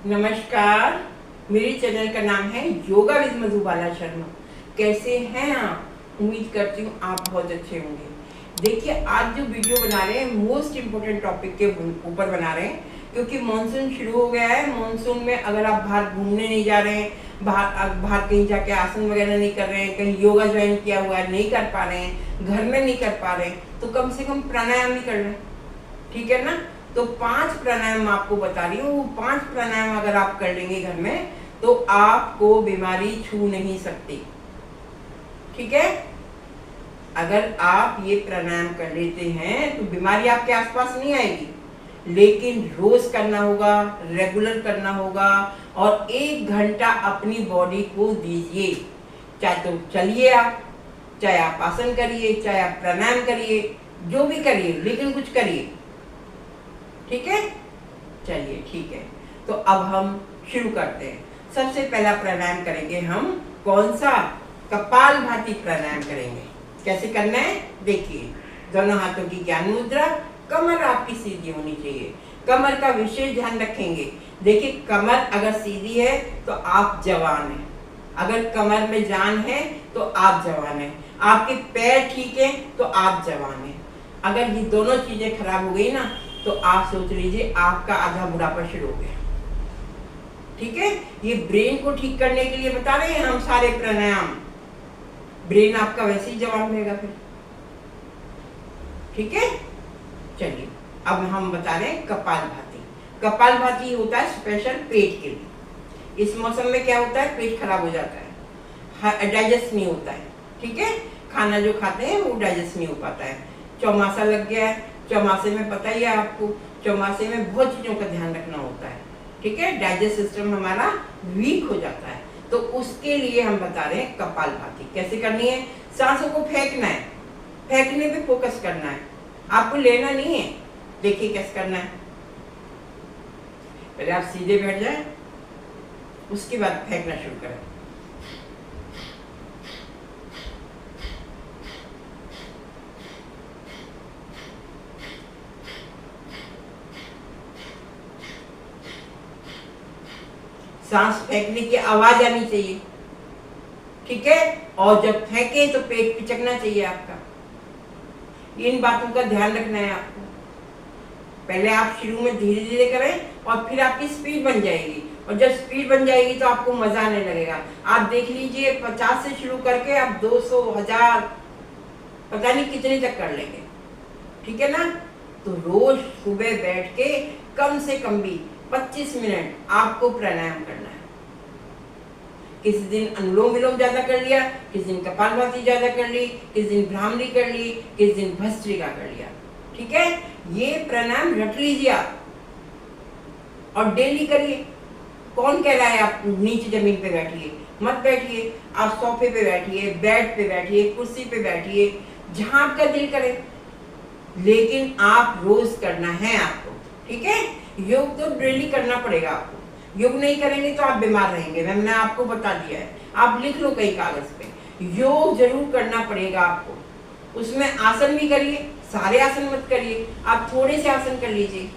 नमस्कार। मेरे चैनल का नाम है योगा विद मधुबाला शर्मा। कैसे हैं आप? उम्मीद करती हूँ आप बहुत अच्छे होंगे। देखिए, आज जो वीडियो बना रहे हैं मोस्ट इम्पोर्टेंट टॉपिक के ऊपर बना रहे हैं, क्योंकि मानसून शुरू हो गया है। मानसून में अगर आप बाहर घूमने नहीं जा रहे हैं, बाहर कहीं जाके आसन वगैरह नहीं कर रहे हैं, कहीं योगा ज्वाइन किया हुआ है नहीं कर पा रहे हैं, घर में नहीं कर पा रहे हैं, तो कम से कम प्राणायाम ही कर लें। ठीक है ना? तो 5 प्राणायाम आपको बता रही हूँ। वो 5 प्राणायाम अगर आप कर लेंगे घर में तो आपको बीमारी छू नहीं सकती। ठीक है? अगर आप ये प्राणायाम कर लेते हैं तो बीमारी आपके आसपास नहीं आएगी, लेकिन रोज करना होगा, रेगुलर करना होगा और 1 घंटा अपनी बॉडी को दीजिए। चाहे तो चलिए आप, चाहे आप आसन करिए, चाहे आप प्राणायाम करिए, जो भी करिए, लेकिन कुछ करिए। ठीक है? चलिए ठीक है। तो अब हम शुरू करते हैं। सबसे पहला प्राणायाम करेंगे हम। कौन सा? कपालभाति प्राणायाम करेंगे। कैसे करना है देखिए। दोनों हाथों की ज्ञान मुद्रा, कमर आपकी सीधी होनी चाहिए। कमर का विशेष ध्यान रखेंगे। देखिए, कमर अगर सीधी है तो आप जवान हैं, अगर कमर में जान है तो आप जवान हैं, आपके पैर ठीक है तो आप जवान हैं। अगर ये दोनों चीजें खराब हो गई ना तो आप सोच लीजिए आपका आधा बुढ़ापा शुरू हो गया। ठीक है? ये ब्रेन को ठीक करने के लिए बता रहे हैं हम सारे प्राणायाम। ब्रेन आपका वैसे ही जवान रहेगा फिर। ठीक है? चलिए, अब हम बता रहे हैं कपालभाति। कपालभाति होता है स्पेशल पेट के लिए। इस मौसम में क्या होता है, पेट खराब हो जाता है, डाइजेस्ट नहीं होता है। ठीक है? खाना जो खाते हैं वो डाइजेस्ट नहीं हो पाता है। चौमासा लग गया है, चौमासे में पता ही है आपको, चौमासे में बहुत चीजों का ध्यान रखना होता है। ठीक है? डाइजेस्ट सिस्टम हमारा वीक हो जाता है, तो उसके लिए हम बता रहे हैं कपालभाति। कैसे करनी है? सांसों को फेंकना है, फेंकने पे फोकस करना है, आपको लेना नहीं है। देखिए कैसे करना है। पहले आप सीधे बैठ जाए, उसके बाद फेंकना शुरू करें। सांस फेंकने की आवाज आनी चाहिए। ठीक है? और जब फेंके तो पेट पिचकना चाहिए आपका। इन बातों का ध्यान रखना है आपको। पहले आप शुरू में धीरे धीरे करें और फिर आपकी स्पीड बन जाएगी, और जब स्पीड बन जाएगी तो आपको मजा आने लगेगा। आप देख लीजिए, 50 से शुरू करके आप 200, 1000, पता नहीं कितने तक कर लेंगे। ठीक है ना? तो रोज सुबह बैठ के कम से कम भी 25 मिनट आपको प्राणायाम करना है। किसी दिन अनुलोम विलोम ज्यादा कर लिया, किसी दिन कपालभाति ज्यादा कर ली, किसी दिन भ्रामरी कर ली, किसी दिन भस्त्रिका कर लिया। ठीक है? ये प्राणायाम रट लीजिए आप और डेली करिए। कौन कह रहा है आप नीचे जमीन पे बैठिए? मत बैठिए। आप सोफे पे बैठिए, बेड पे बैठिए, कुर्सी पे बैठिए, जहां आपका दिल करे, लेकिन आप रोज करना है आपको। ठीक है? योग तो डेली करना पड़ेगा आपको। योग नहीं करेंगे तो आप बीमार रहेंगे, मैंने आपको बता दिया है। आप लिख लो कई कागज पे, योग जरूर करना पड़ेगा आपको। उसमें आसन भी करिए, सारे आसन मत करिए, आप थोड़े से आसन कर लीजिए।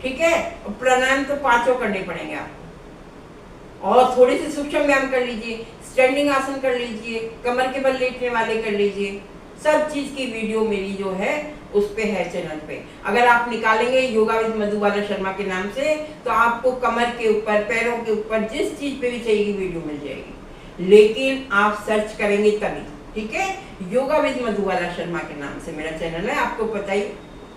ठीक है? प्राणायाम तो 5 करने पड़ेंगे आपको, और थोड़े से सूक्ष्म व्यायाम कर लीजिए, स्टैंडिंग आसन कर लीजिए, कमर के बल लेटने वाले कर लीजिए। सब चीज की वीडियो मेरी जो है उस पे है चैनल पे। अगर आप निकालेंगे योगा विद मधुबाला शर्मा के नाम से तो आपको कमर के ऊपर, पैरों के ऊपर, जिस चीज पे भी चाहिए वीडियो मिल जाएगी, लेकिन आप सर्च करेंगे तभी। ठीक है? योगा विद मधुबाला शर्मा के नाम से मेरा चैनल है, आपको पता ही।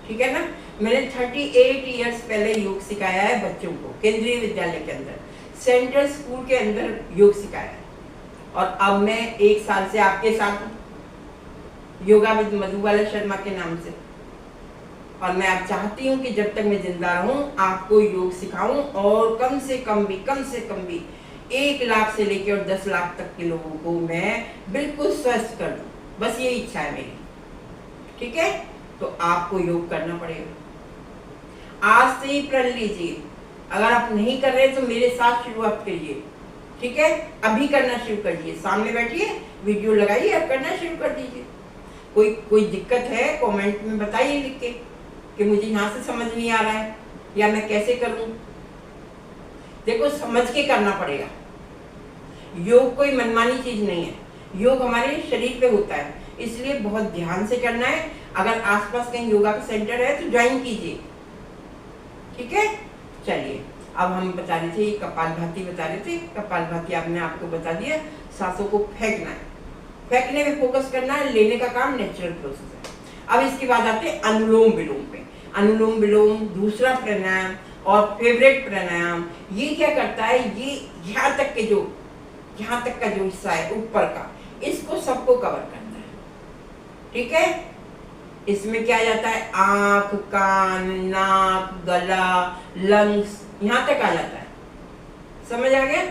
ठीक है ना? मैंने 38 ईयर्स पहले योग सिखाया है बच्चों को, केंद्रीय विद्यालय के अंदर, सेंट्रल स्कूल के अंदर योग सिखाया है। और अब मैं 1 साल से आपके साथ हूँ, योगा विद मधुबाला शर्मा के नाम से। और मैं अब चाहती हूँ कि जब तक मैं जिंदा रहूं आपको योग सिखाऊं, और कम से कम भी 1 लाख से लेकर 10 लाख तक के लोगों को मैं बिल्कुल स्वस्थ कर दूं। बस ये इच्छा है मेरी। ठीक है? तो आपको योग करना पड़ेगा। आज से ही प्रण लीजिए। अगर आप नहीं कर रहे तो मेरे साथ शुरुआत करिए। ठीक है? अभी करना शुरू करिए। सामने बैठिए, वीडियो लगाइए, अब करना शुरू कर दीजिए। कोई दिक्कत है कमेंट में बताइए लिख के कि मुझे यहाँ से समझ नहीं आ रहा है या मैं कैसे करूं। देखो समझ के करना पड़ेगा। योग कोई मनमानी चीज नहीं है, योग हमारे शरीर पे होता है, इसलिए बहुत ध्यान से करना है। अगर आसपास कहीं योगा का सेंटर है तो ज्वाइन कीजिए, ठीक है। चलिए अब हम बता रहे थे, कपालभाति बता रहे थे। कपालभाति आपने आपको बता दिया, सांसों को फेंकना है, फेंकने में फोकस करना है, लेने का काम नेचुरल प्रोसेस है। अब इसके बाद आते हैं अनुलोम विलोम पे। अनुलोम विलोम दूसरा प्राणायाम और फेवरेट प्राणायाम। ये क्या करता है, ये यहाँ तक का जो हिस्सा है ऊपर का, इसको सबको कवर करता है, ठीक है। इसमें क्या जाता है, आंख, कान, नाक, गला, लंग्स, यहाँ तक आ जाता है। समझ आ गया?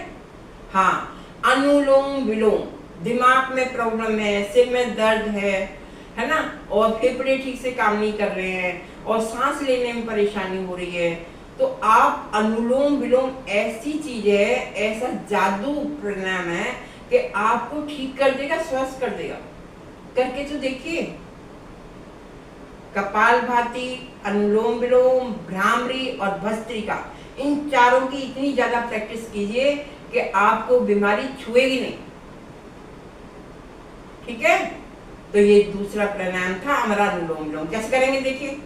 हाँ, अनुलोम विलोम, दिमाग में प्रॉब्लम है, सिर में दर्द है ना, और फेफड़े ठीक से काम नहीं कर रहे हैं और सांस लेने में परेशानी हो रही है, तो आप अनुलोम विलोम ऐसी चीज है, ऐसा जादू प्राणायाम है कि आपको ठीक कर देगा, स्वस्थ कर देगा। करके तो देखिए। कपालभाति, अनुलोम विलोम, भ्रामरी और भस्त्रिका, इन चारों की इतनी ज्यादा प्रैक्टिस कीजिए कि आपको बीमारी छुएगी नहीं, ठीक है। तो ये दूसरा प्राणायाम था हमारा अनुलोम विलोम। कैसे करेंगे देखिए।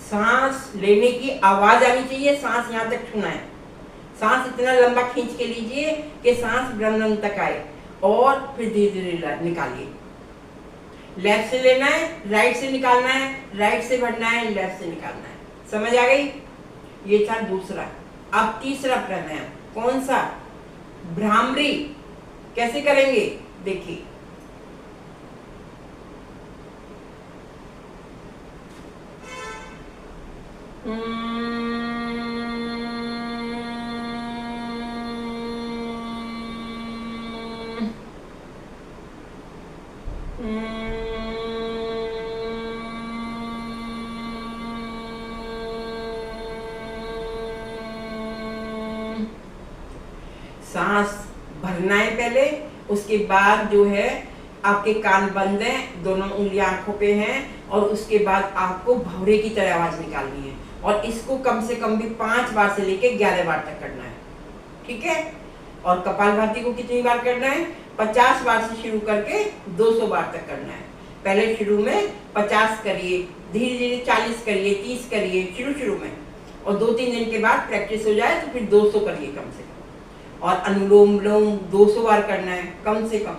सांस लेने की आवाज आनी चाहिए, सांस यहां तक छूना है। सांस इतना लंबा खींच के लीजिए कि सांस ब्रह्म तक आए और फिर धीरे धीरे निकालिए। लेफ्ट से लेना है, राइट से निकालना है, राइट से भरना है, लेफ्ट से निकालना है। समझ आ गई? ये था दूसरा। अब तीसरा प्राणायाम कौन सा, भ्रामरी। कैसे करेंगे देखिए। सांस भरना है पहले, उसके बाद जो है आपके कान बंद हैं, दोनों उंगलियां आंखों पे हैं, और उसके बाद आपको भंवरे की तरह आवाज निकालनी है, और इसको कम से कम भी 5 बार से लेके 11 बार तक करना है, ठीक है। और कपालभाति को कितनी बार करना है, 50 बार से शुरू करके 200 बार तक करना है। पहले शुरू में 50 करिए, धीरे धीरे 40 करिए, 30 करिए शुरू में, और 2-3 दिन के बाद प्रैक्टिस हो जाए तो फिर 200 करिए कम से कम। और अनुलोम विलोम 200 बार करना है कम से कम,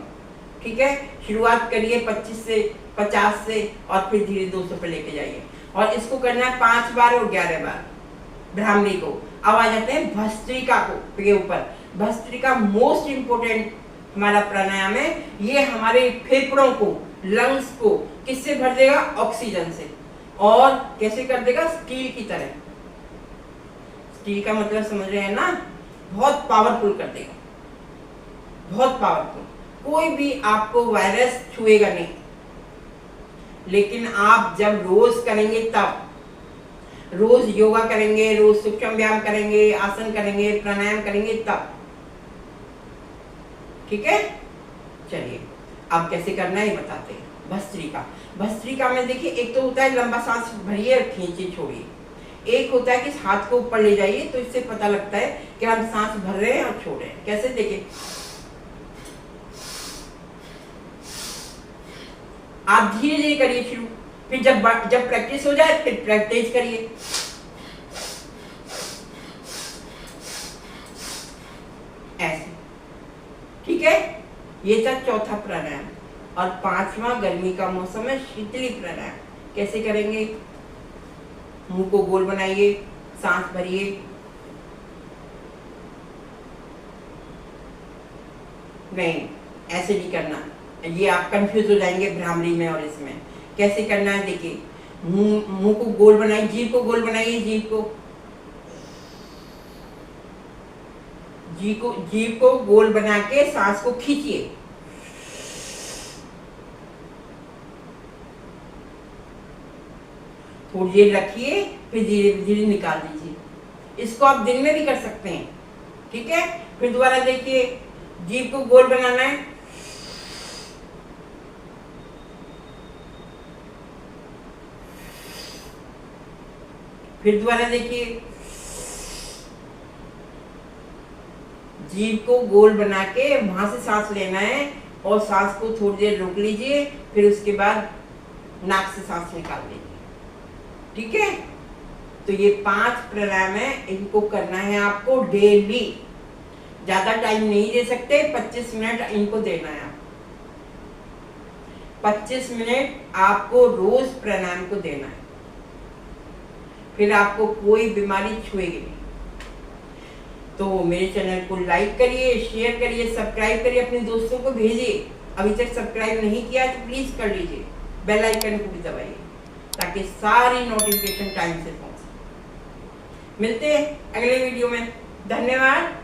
ठीक है। शुरुआत करिए 25 से 50 से, और फिर धीरे 200 पे लेके जाइए, और इसको करना है 5 बार और 11 बार भ्रामरी को। अब आ जाते हैं भस्त्रिका के ऊपर। भस्त्रिका मोस्ट इंपोर्टेंट हमारा प्राणायाम है। ये हमारे फेफड़ों को, लंग्स को किससे भर देगा, ऑक्सीजन से, और कैसे कर देगा, स्टील की तरह। स्टील का मतलब समझ रहे हैं ना, बहुत पावरफुल कर देगा, बहुत पावरफुल। कोई भी आपको वायरस छुएगा नहीं, लेकिन आप जब रोज करेंगे, तब रोज योगा करेंगे, रोज सूक्ष्म व्यायाम करेंगे, आसन करेंगे, प्राणायाम करेंगे, तब, ठीक है। चलिए अब कैसे करना है बताते हैं। भस्त्रिका, भस्त्रिका में देखिए, एक तो होता है लंबा सांस भरिए और खींचिए छोड़िए, एक होता है कि हाथ को ऊपर ले जाइए, तो इससे पता लगता है कि हम सांस भर रहे हैं और छोड़ रहे हैं। कैसे देखिए, आप धीरे धीरे करिए शुरू, फिर जब प्रैक्टिस हो जाए फिर तेज करिए। ऐसे, ठीक है। ये था चौथा प्राणायाम। और 5वां, गर्मी का मौसम है, शीतली प्राणायाम। कैसे करेंगे, मुंह को गोल बनाइए, सांस भरिए, नहीं ऐसे नहीं करना, ये आप कंफ्यूज हो जाएंगे भ्रामरी में और इसमें। कैसे करना है देखिए, मुंह को गोल बनाइए, जीभ को गोल बनाइए, जीभ को गोल बना के सांस को खींचिए, थोड़ी देर रखिए, फिर धीरे धीरे निकाल दीजिए। इसको आप दिन में भी कर सकते हैं, ठीक है। फिर दोबारा देखिए, जीभ को गोल बनाना है। फिर दोबारा देखिए, जीभ को गोल बना के वहां से सांस लेना है और सांस को थोड़ी देर रोक लीजिए, फिर उसके बाद नाक से सांस निकाल लीजिए। ठीक है, तो ये 5 प्राणायाम है, इनको करना है आपको डेली। ज्यादा टाइम नहीं दे सकते, 25 मिनट इनको देना है। 25 मिनट आपको रोज प्राणायाम को देना है, फिर आपको कोई बीमारी छुएगी नहीं। तो मेरे चैनल को लाइक करिए, शेयर करिए, सब्सक्राइब करिए, अपने दोस्तों को भेजिए। अभी तक सब्सक्राइब नहीं किया तो प्लीज कर लीजिए, बेल आइकन को भी दबाइए ताकि सारी नोटिफिकेशन टाइम से पहुंचे। मिलते हैं अगले वीडियो में। धन्यवाद।